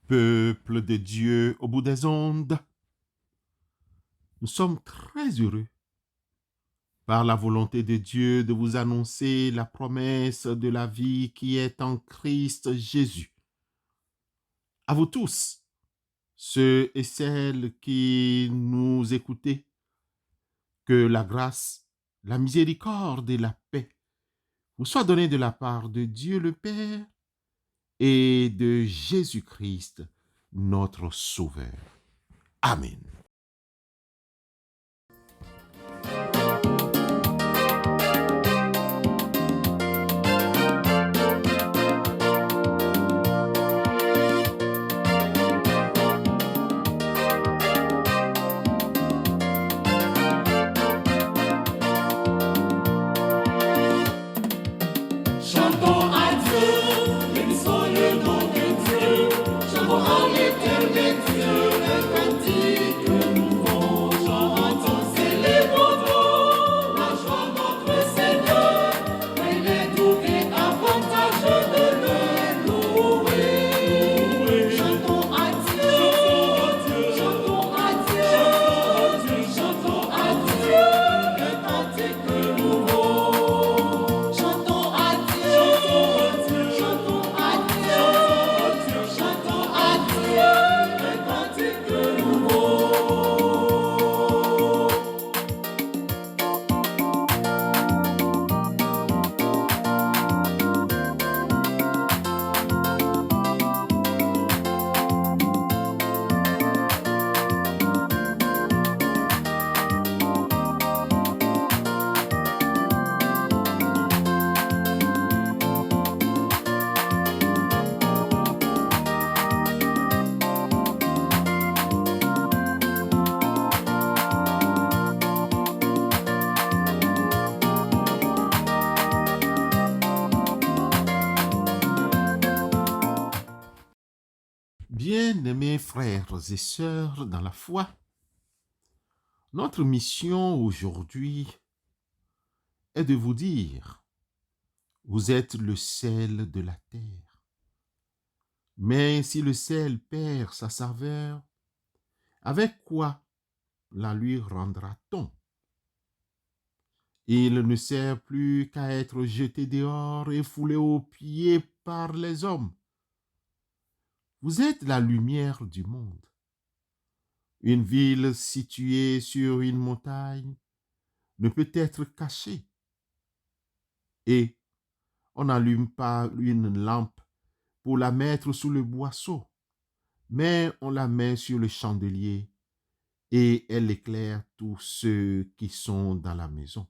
Peuple de Dieu au bout des ondes, nous sommes très heureux par la volonté de Dieu de vous annoncer la promesse de la vie qui est en Christ Jésus. À vous tous, ceux et celles qui nous écoutez, que la grâce, la miséricorde et la paix vous soient données de la part de Dieu le Père et de Jésus-Christ, notre Sauveur. Amen. Chantons à Dieu, bénissons le nom de Dieu. Chantons à l'éternel Dieu, un cantique nouveau. Chantons, célébrons la joie de notre Seigneur. Il est doux et avantageux de le louer. Chantons à Dieu, chantons à Dieu, chantons à Dieu, un cantique nouveau. Chantons à Dieu, chantons à Dieu, chantons à Dieu, un cantique nouveau. Bien-aimés frères et sœurs dans la foi, notre mission aujourd'hui est de vous dire, vous êtes le sel de la terre. Mais si le sel perd sa saveur, avec quoi la lui rendra-t-on? Il ne sert plus qu'à être jeté dehors et foulé aux pieds par les hommes. Vous êtes la lumière du monde. Une ville située sur une montagne ne peut être cachée. Et on n'allume pas une lampe pour la mettre sous le boisseau, mais on la met sur le chandelier et elle éclaire tous ceux qui sont dans la maison.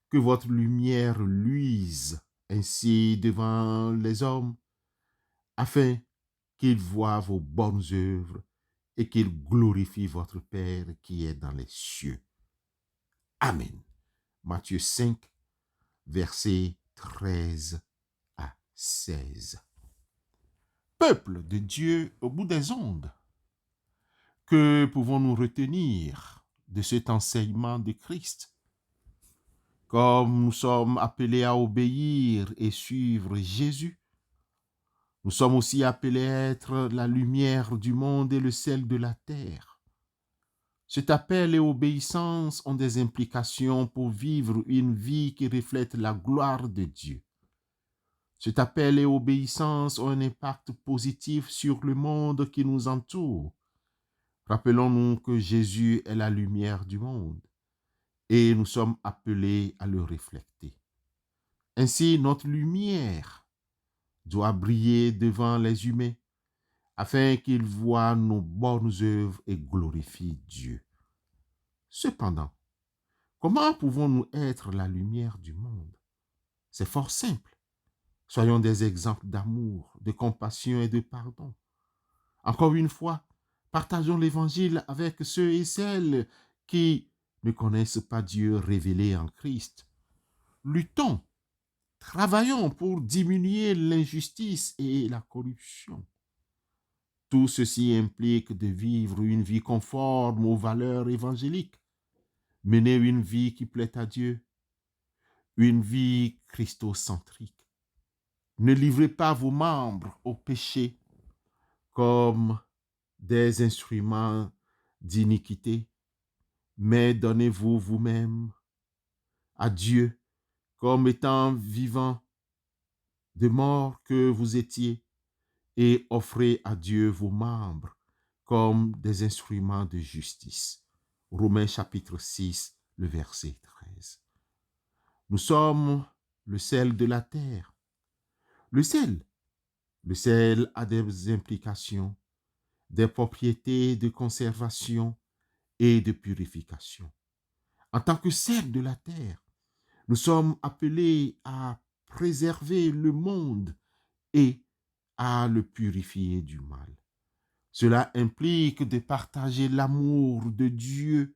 Que votre lumière luise ainsi devant les hommes, afin qu'ils voient vos bonnes œuvres et qu'ils glorifient votre Père qui est dans les cieux. Amen. Matthieu 5, versets 13 à 16. Peuple de Dieu au bout des ondes, que pouvons-nous retenir de cet enseignement de Christ? Comme nous sommes appelés à obéir et suivre Jésus, nous sommes aussi appelés à être la lumière du monde et le sel de la terre. Cet appel et obéissance ont des implications pour vivre une vie qui reflète la gloire de Dieu. Cet appel et obéissance ont un impact positif sur le monde qui nous entoure. Rappelons-nous que Jésus est la lumière du monde et nous sommes appelés à le refléter. Ainsi, notre lumière doit briller devant les humains afin qu'ils voient nos bonnes œuvres et glorifient Dieu. Cependant, comment pouvons-nous être la lumière du monde? C'est fort simple. Soyons des exemples d'amour, de compassion et de pardon. Encore une fois, partageons l'évangile avec ceux et celles qui ne connaissent pas Dieu révélé en Christ. Luttons, travaillons pour diminuer l'injustice et la corruption. Tout ceci implique de vivre une vie conforme aux valeurs évangéliques, mener une vie qui plaît à Dieu, une vie christocentrique. Ne livrez pas vos membres au péché comme des instruments d'iniquité, mais donnez-vous vous-même à Dieu comme étant vivant de mort que vous étiez, et offrez à Dieu vos membres comme des instruments de justice. Romains chapitre 6, le verset 13. Nous sommes le sel de la terre. Le sel a des implications, des propriétés de conservation et de purification. En tant que sel de la terre, nous sommes appelés à préserver le monde et à le purifier du mal. Cela implique de partager l'amour de Dieu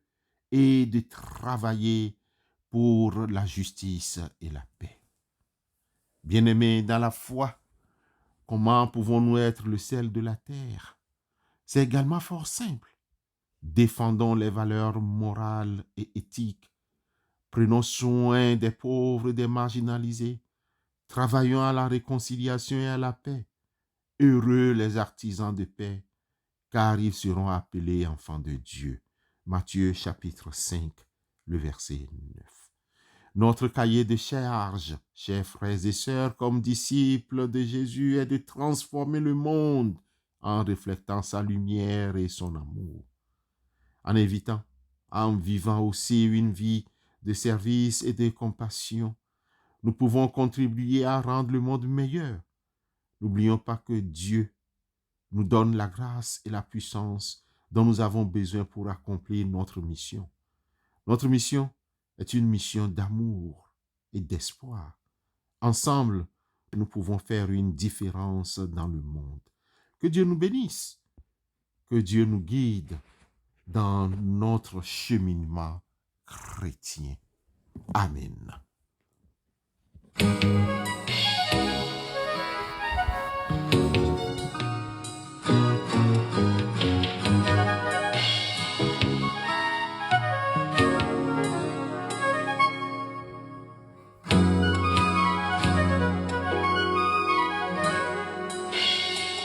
et de travailler pour la justice et la paix. Bien-aimés dans la foi, comment pouvons-nous être le sel de la terre? C'est également fort simple. Défendons les valeurs morales et éthiques. Prenons soin des pauvres et des marginalisés. Travaillons à la réconciliation et à la paix. Heureux les artisans de paix, car ils seront appelés enfants de Dieu. Matthieu chapitre 5, le verset 9. Notre cahier de charge, chers frères et sœurs, comme disciples de Jésus, est de transformer le monde en reflétant sa lumière et son amour. En vivant aussi une vie de service et de compassion, nous pouvons contribuer à rendre le monde meilleur. N'oublions pas que Dieu nous donne la grâce et la puissance dont nous avons besoin pour accomplir notre mission. Notre mission est une mission d'amour et d'espoir. Ensemble, nous pouvons faire une différence dans le monde. Que Dieu nous bénisse, que Dieu nous guide dans notre cheminement chrétien. Amen.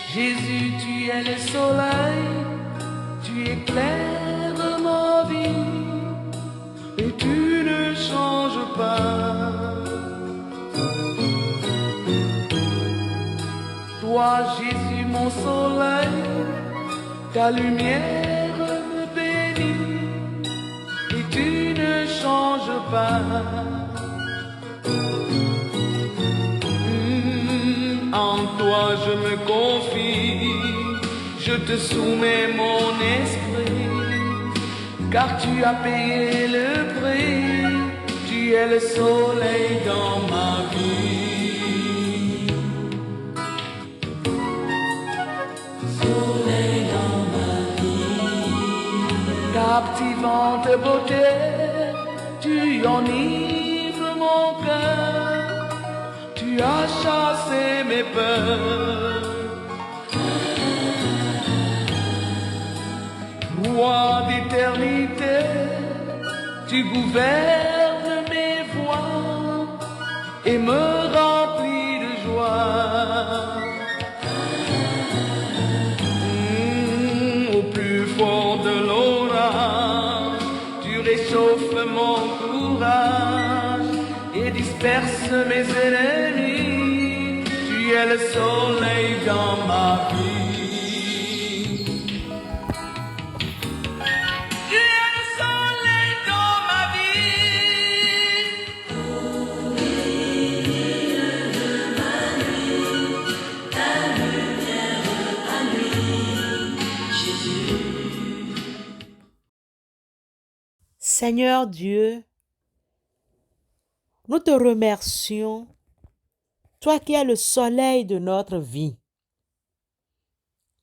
Jésus, tu es le soleil, tu éclaires ma vie, et tu ne changes pas. Toi, Jésus, mon soleil, ta lumière me bénit, et tu ne changes pas. En toi je me confie, je te soumets mon esprit, car tu as payé le prix, tu es le soleil dans ma vie. Soleil dans ma vie. Captivante beauté, tu enivres mon cœur. Tu as chassé mes peurs. Roi d'éternité, tu gouvernes mes voies et me remplis de joie. Au plus fort de l'orage, tu réchauffes mon courage et disperses mes ennemis. Tu es le soleil dans ma vie. Tu es le soleil dans ma vie. Ta lumière à lui, Jésus. Seigneur Dieu, nous te remercions, toi qui es le soleil de notre vie,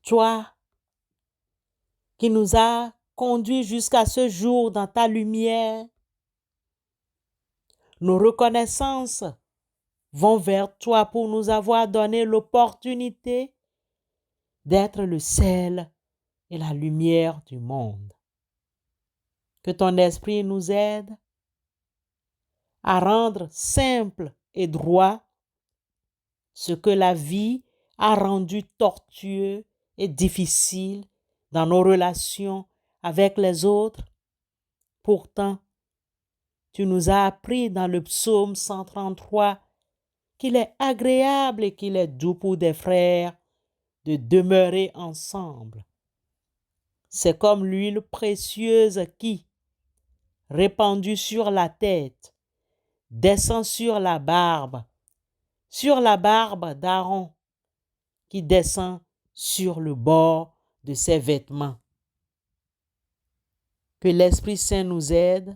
toi qui nous as conduits jusqu'à ce jour dans ta lumière. Nos reconnaissances vont vers toi pour nous avoir donné l'opportunité d'être le sel et la lumière du monde. Que ton esprit nous aide à rendre simple et droit ce que la vie a rendu tortueux et difficiles dans nos relations avec les autres. Pourtant, tu nous as appris dans le psaume 133 qu'il est agréable et qu'il est doux pour des frères de demeurer ensemble. C'est comme l'huile précieuse qui, répandue sur la tête, descend sur la barbe d'Aaron, qui descend sur le bord de ses vêtements. Que l'Esprit Saint nous aide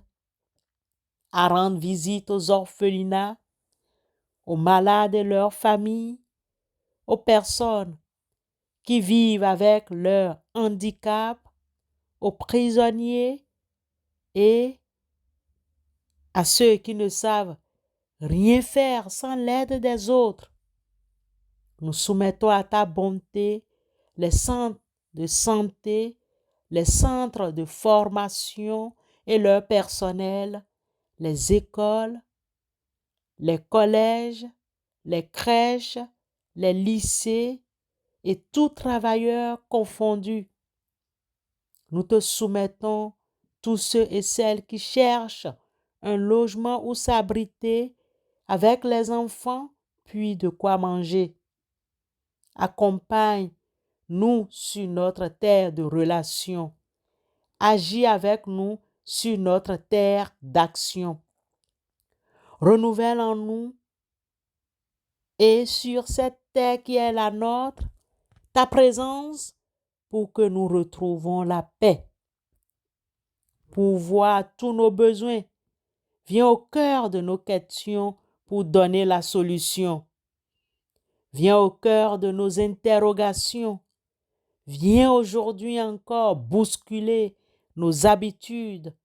à rendre visite aux orphelinats, aux malades et leurs familles, aux personnes qui vivent avec leur handicap, aux prisonniers et à ceux qui ne savent rien faire sans l'aide des autres. Nous soumettons à ta bonté les centres de santé, les centres de formation et leur personnel, les écoles, les collèges, les crèches, les lycées et tout travailleur confondu. Nous te soumettons tous ceux et celles qui cherchent un logement où s'abriter avec les enfants, puis de quoi manger. Accompagne-nous sur notre terre de relation. Agis avec nous sur notre terre d'action. Renouvelle en nous et sur cette terre qui est la nôtre, ta présence pour que nous retrouvions la paix. Pourvois tous nos besoins. Viens au cœur de nos questions pour donner la solution. Viens au cœur de nos interrogations. Viens aujourd'hui encore bousculer nos habitudes,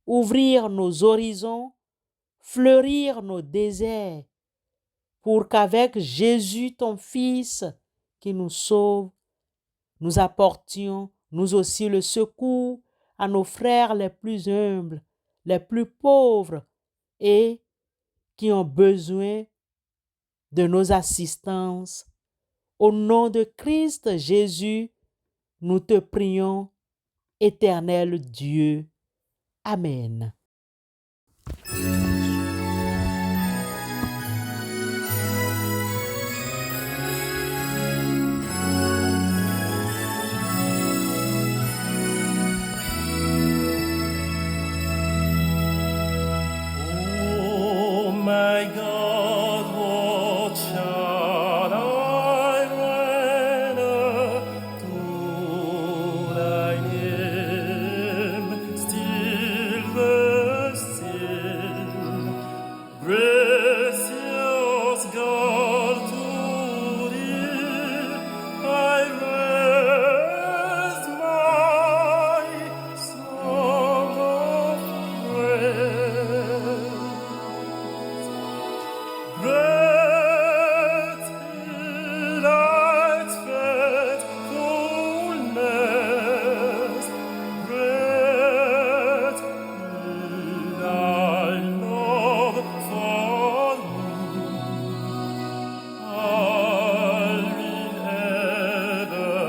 ouvrir nos horizons, fleurir nos désirs, pour qu'avec Jésus, ton Fils, qui nous sauve, nous apportions, nous aussi, le secours à nos frères les plus humbles, les plus pauvres et qui ont besoin de nos assistances. Au nom de Christ Jésus, nous te prions, éternel Dieu. Amen. Oh my God, what shall I render to thy name? Still the same, gracious God, to thee I raise my song of praise. Great delight's faithfulness, great thy love for me. I will ever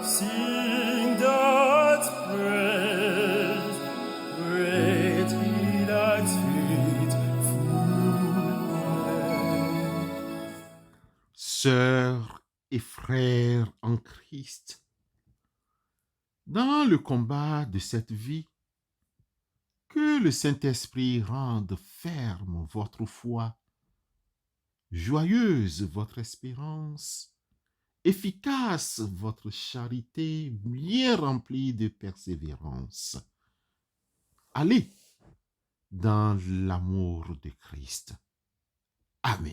sing that praise. Great delight's faithfulness. Sœurs et frères en Christ, dans le combat de cette vie, que le Saint-Esprit rende ferme votre foi, joyeuse votre espérance, efficace votre charité, bien remplie de persévérance. Allez dans l'amour de Christ. Amen.